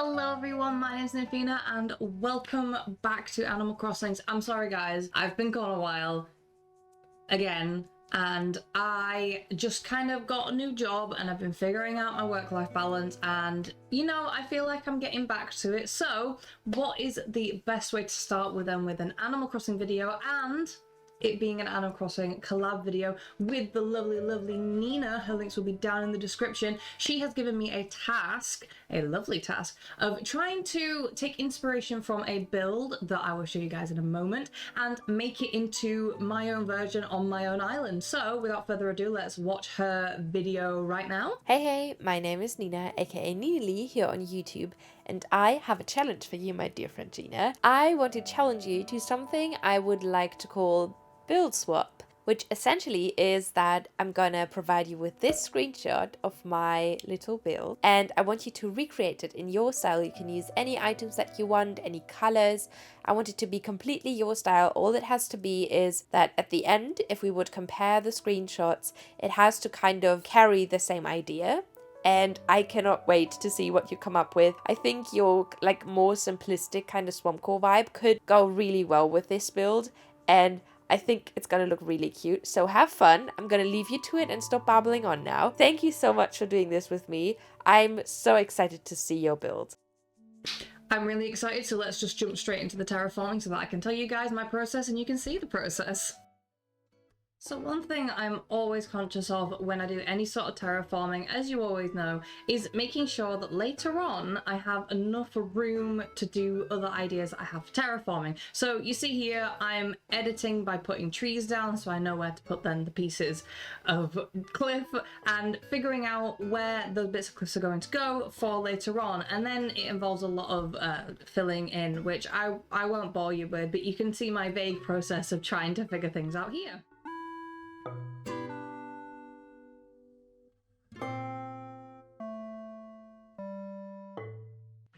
Hello everyone, my name's Nymphina and welcome back to Animal Crossing. I'm sorry guys, I've been gone a while again and I just kind of got a new job and I've been figuring out my work-life balance and you know, I feel like I'm getting back to it. So what is the best way to start with them with an Animal Crossing video, and it being an Animal Crossing collab video with the lovely Nina. Her links will be down in the description. She has given me a task, a lovely task, of trying to take inspiration from a build that I will show you guys in a moment and make it into my own version on my own island. So without further ado, let's watch her video right now. Hey, my name is Nina, aka Nina Lee here on YouTube, and I have a challenge for you, my dear friend Gina. I want to challenge you to something I would like to call Build Swap, which essentially is that I'm gonna provide you with this screenshot of my little build, and I want you to recreate it in your style. You can use any items that you want, any colors. I want it to be completely your style. All it has to be is that at the end, if we would compare the screenshots, it has to kind of carry the same idea. And I cannot wait to see what you come up with. I think your like more simplistic kind of swamp core vibe could go really well with this build, and I think it's going to look really cute. So have fun. I'm going to leave you to it and stop babbling on now. Thank you so much for doing this with me. I'm so excited to see your build. I'm really excited, so let's just jump straight into the terraforming so that I can tell you guys my process and you can see the process. So one thing I'm always conscious of when I do any sort of terraforming, as you always know, is making sure that later on I have enough room to do other ideas I have for terraforming. So you see here I'm editing by putting trees down so I know where to put then the pieces of cliff and figuring out where the bits of cliffs are going to go for later on. And then it involves a lot of filling in, which I won't bore you with, but you can see my vague process of trying to figure things out here.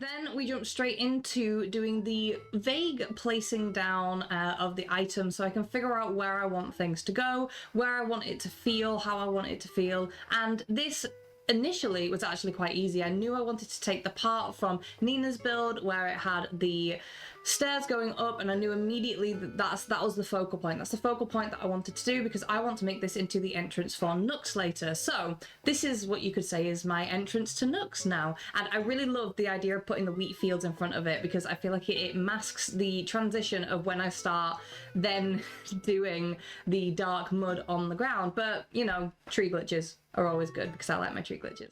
Then we jump straight into doing the vague placing down of the items so I can figure out where I want things to go, where I want it to feel, how I want it to feel. And this initially was actually quite easy. I knew I wanted to take the part from Nina's build where it had the stairs going up, and I knew immediately that that was the focal point. That's the focal point that I wanted to do because I want to make this into the entrance for Nooks later. So this is what you could say is my entrance to Nooks now. And I really love the idea of putting the wheat fields in front of it because I feel like it masks the transition of when I start then doing the dark mud on the ground. But, you know, tree glitches are always good because I like my tree glitches.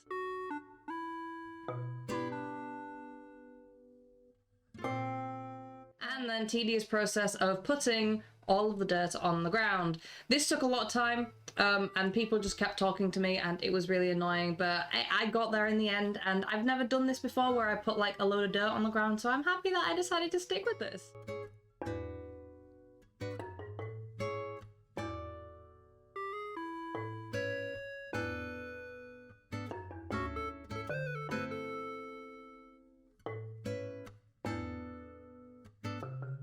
And then tedious process of putting all of the dirt on the ground. This took a lot of time and people just kept talking to me and it was really annoying, but I got there in the end, and I've never done this before where I put like a load of dirt on the ground, so I'm happy that I decided to stick with this.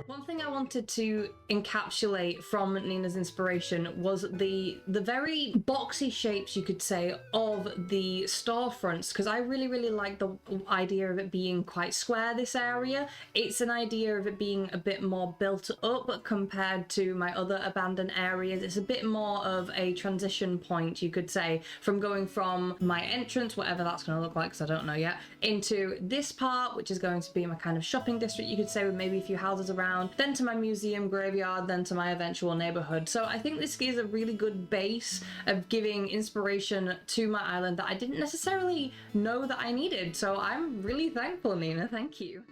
One thing I wanted to encapsulate from Nina's inspiration was the very boxy shapes, you could say, of the storefronts, because I really like the idea of it being quite square, this area. It's an idea of it being a bit more built up compared to my other abandoned areas. It's a bit more of a transition point, you could say, from going from my entrance, whatever that's going to look like because I don't know yet, into this part, which is going to be my kind of shopping district, you could say, with maybe a few houses around, then to my museum graveyard, then to my eventual neighborhood. So I think this gives a really good base of giving inspiration to my island that I didn't necessarily know that I needed. So I'm really thankful, Nina. Thank you.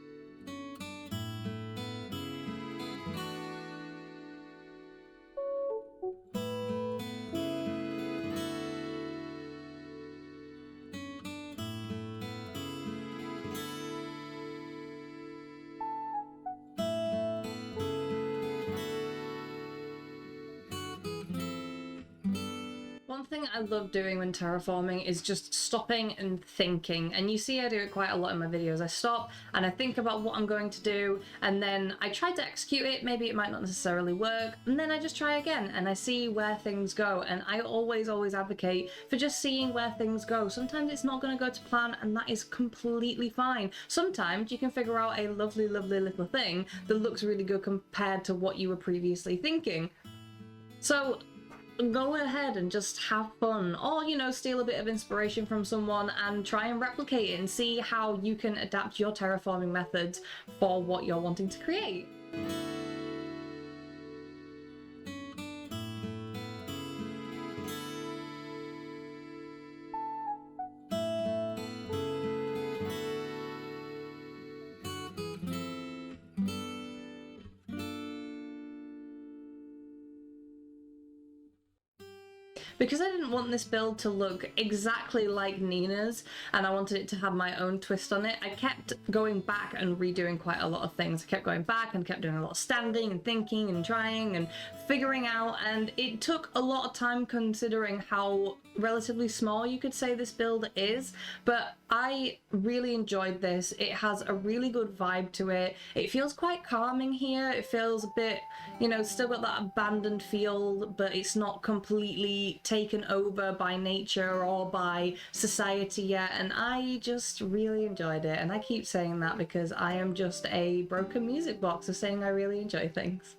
One thing I love doing when terraforming is just stopping and thinking, and you see I do it quite a lot in my videos. I stop and I think about what I'm going to do, and then I try to execute it. Maybe it might not necessarily work, and then I just try again and I see where things go. And I always advocate for just seeing where things go. Sometimes it's not going to go to plan, and that is completely fine. Sometimes you can figure out a lovely little thing that looks really good compared to what you were previously thinking. So go ahead and just have fun, or, you know, steal a bit of inspiration from someone and try and replicate it and see how you can adapt your terraforming methods for what you're wanting to create. Because I didn't want this build to look exactly like Nina's, and I wanted it to have my own twist on it, I kept going back and redoing quite a lot of things. I kept going back and kept doing a lot of standing and thinking and trying and figuring out, and it took a lot of time considering how relatively small you could say this build is, but I really enjoyed this. It has a really good vibe to it. It feels quite calming here. It feels a bit, you know, still got that abandoned feel, but it's not completely taken over by nature or by society yet, and I just really enjoyed it. And I keep saying that because I am just a broken music box of saying I really enjoy things.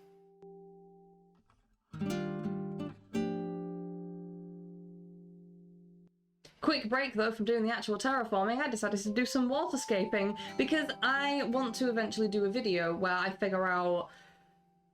Quick break though from doing the actual terraforming, I decided to do some waterscaping because I want to eventually do a video where I figure out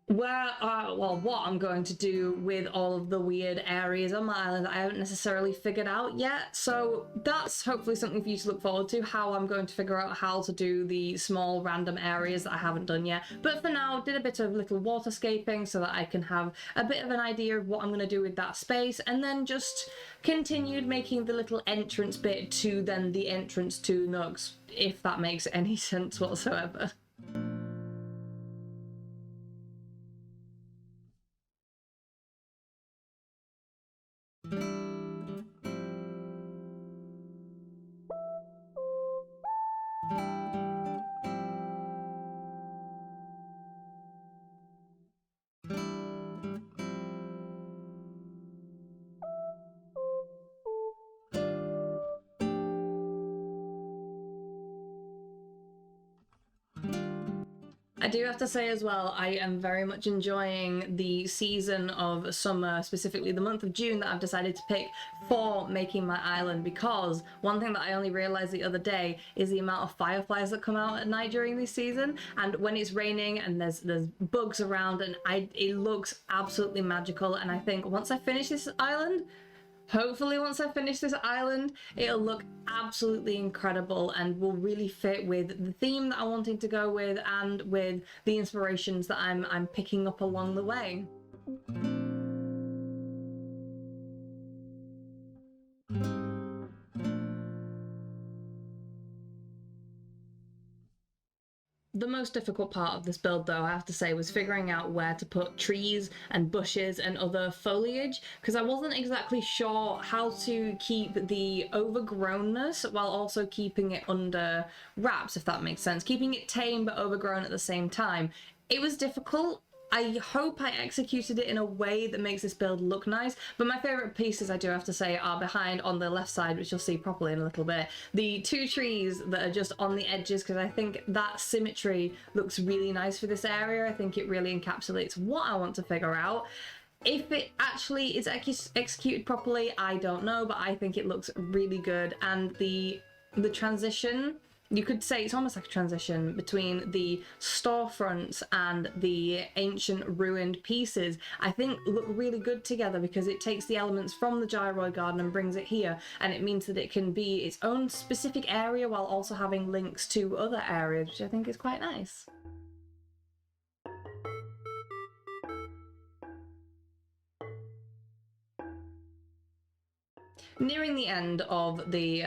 what I'm going to do with all of the weird areas on my island that I haven't necessarily figured out yet. So that's hopefully something for you to look forward to, how I'm going to figure out how to do the small random areas that I haven't done yet. But for now, did a bit of little waterscaping so that I can have a bit of an idea of what I'm going to do with that space, and then just continued making the little entrance bit to then the entrance to Nugs, if that makes any sense whatsoever. I do have to say as well, I am very much enjoying the season of summer, specifically the month of June that I've decided to pick for making my island, because one thing that I only realized the other day is the amount of fireflies that come out at night during this season, and when it's raining and there's bugs around, and it looks absolutely magical. And I think once I finish this island, hopefully once I finish this island, it'll look absolutely incredible and will really fit with the theme that I'm wanting to go with and with the inspirations that I'm picking up along the way. The most difficult part of this build, though, I have to say, was figuring out where to put trees and bushes and other foliage, because I wasn't exactly sure how to keep the overgrownness while also keeping it under wraps, if that makes sense. Keeping it tame but overgrown at the same time. It was difficult. I hope I executed it in a way that makes this build look nice, but my favourite pieces, I do have to say, are behind on the left side, which you'll see properly in a little bit. The two trees that are just on the edges, because I think that symmetry looks really nice for this area. I think it really encapsulates what I want to figure out. If it actually is executed properly, I don't know, but I think it looks really good. And the transition, you could say it's almost like a transition between the storefronts and the ancient ruined pieces, I think look really good together, because it takes the elements from the gyroid garden and brings it here, and it means that it can be its own specific area while also having links to other areas, which I think is quite nice. nearing the end of the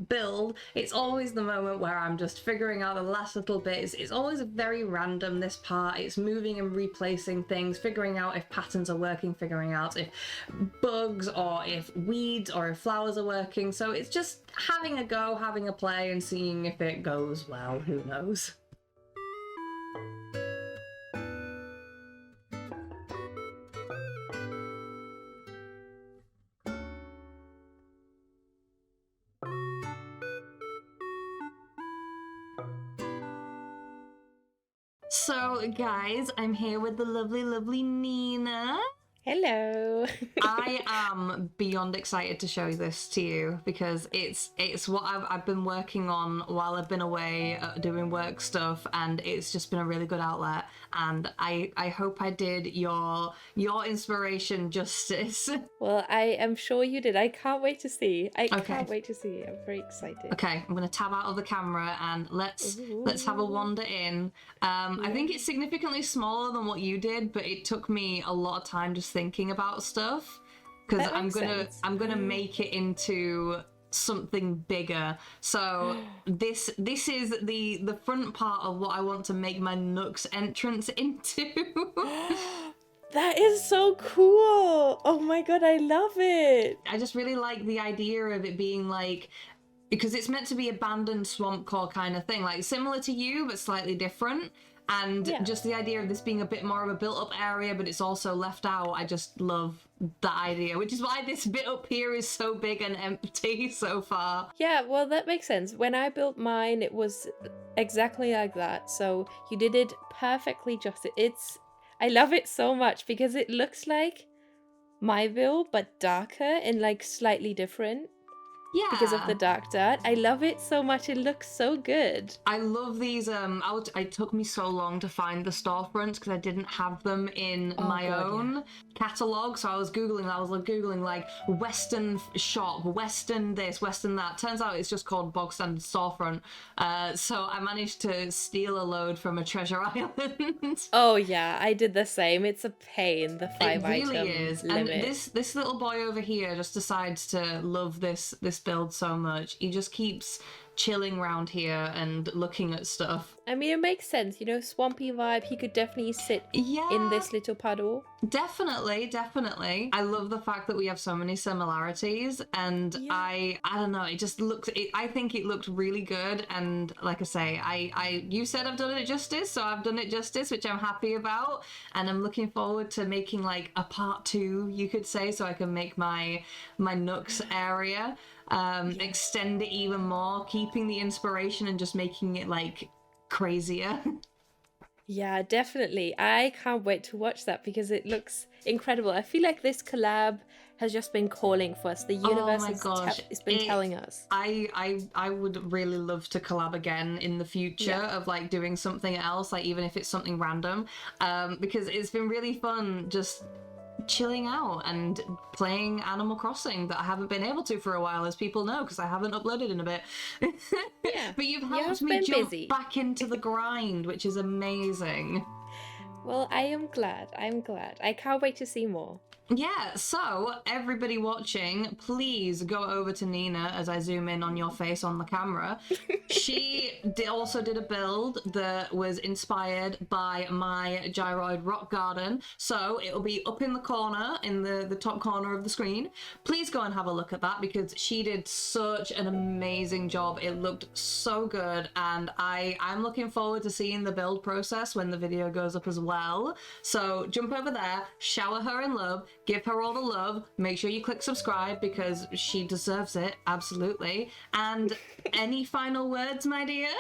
build, it's always the moment where I'm just figuring out the last little bits. It's always very random, this part. It's moving and replacing things, figuring out if patterns are working, figuring out if bugs or if weeds or if flowers are working. So it's just having a go, having a play, and seeing if it goes well. Who knows? So, guys, I'm here with the lovely, lovely Nina. Hello. I am beyond excited to show this to you because it's what I've been working on while I've been away doing work stuff, and it's just been a really good outlet. And I hope I did your inspiration justice. Well, I am sure you did. I can't wait to see. I can't wait to see. I'm very excited. Okay, I'm gonna tab out of the camera and let's have a wander in. I think it's significantly smaller than what you did, but it took me a lot of time just thinking about stuff because I'm gonna make it into something bigger. So this is the front part of what I want to make my Nooks entrance into. That is so cool. Oh my god, I love it. I just really like the idea of it being like, because it's meant to be abandoned swamp core kind of thing, like similar to you but slightly different. And just the idea of this being a bit more of a built-up area, but it's also left out. I just love that idea, which is why this bit up here is so big and empty so far. Yeah, well, that makes sense. When I built mine, it was exactly like that. So you did it perfectly justice. I love it so much because it looks like my build, but darker and like slightly different. Yeah. Because of the dark dirt. I love it so much. It looks so good. I love these. It took me so long to find the storefronts because I didn't have them in my own catalogue. So I was Googling like Western shop, Western this, Western that. Turns out it's just called bog standard storefront. So I managed to steal a load from a treasure island. Oh yeah, I did the same. It's a pain, the 5 item It really is. limit. And this little boy over here just decides to love this build so much. He just keeps chilling around here and looking at stuff. I mean, it makes sense, you know, swampy vibe. He could definitely sit in this little puddle. Definitely. I love the fact that we have so many similarities, and I don't know, it just looks, I think it looked really good. And like I say, you said I've done it justice, so I've done it justice, which I'm happy about, and I'm looking forward to making like a part 2, you could say, so I can make my Nooks area, extend it even more, keeping the inspiration and just making it like crazier. Yeah, definitely. I can't wait to watch that because it looks incredible. I feel like this collab has just been calling for us. The universe has been telling us. I would really love to collab again in the future of like doing something else, like even if it's something random, because it's been really fun just chilling out and playing Animal Crossing that I haven't been able to for a while, as people know, because I haven't uploaded in a bit. But you've helped me jump back into the grind, which is amazing. Well, I am glad. I can't wait to see more. Yeah, so everybody watching, please go over to Nina as I zoom in on your face on the camera. She also did a build that was inspired by my gyroid rock garden, so it'll be up in the corner, in the top corner of the screen. Please go and have a look at that because she did such an amazing job. It looked so good, and I'm looking forward to seeing the build process when the video goes up as well. So jump over there, shower her in love, give her all the love, make sure you click subscribe because she deserves it, absolutely. And any final words, my dear?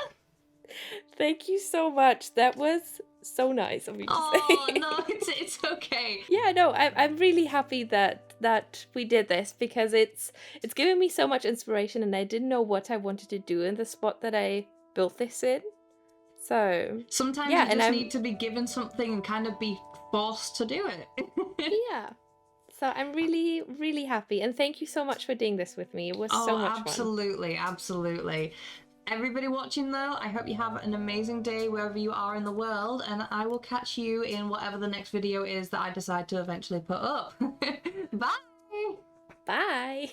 Thank you so much. That was so nice of you to say. Oh, no, it's okay. Yeah, no, I'm really happy that we did this because it's given me so much inspiration, and I didn't know what I wanted to do in the spot that I built this in. So sometimes you just need to be given something and kind of be forced to do it. Yeah. So I'm really, really happy. And thank you so much for doing this with me. It was so much fun. Absolutely. Everybody watching though, I hope you have an amazing day wherever you are in the world, and I will catch you in whatever the next video is that I decide to eventually put up. Bye! Bye!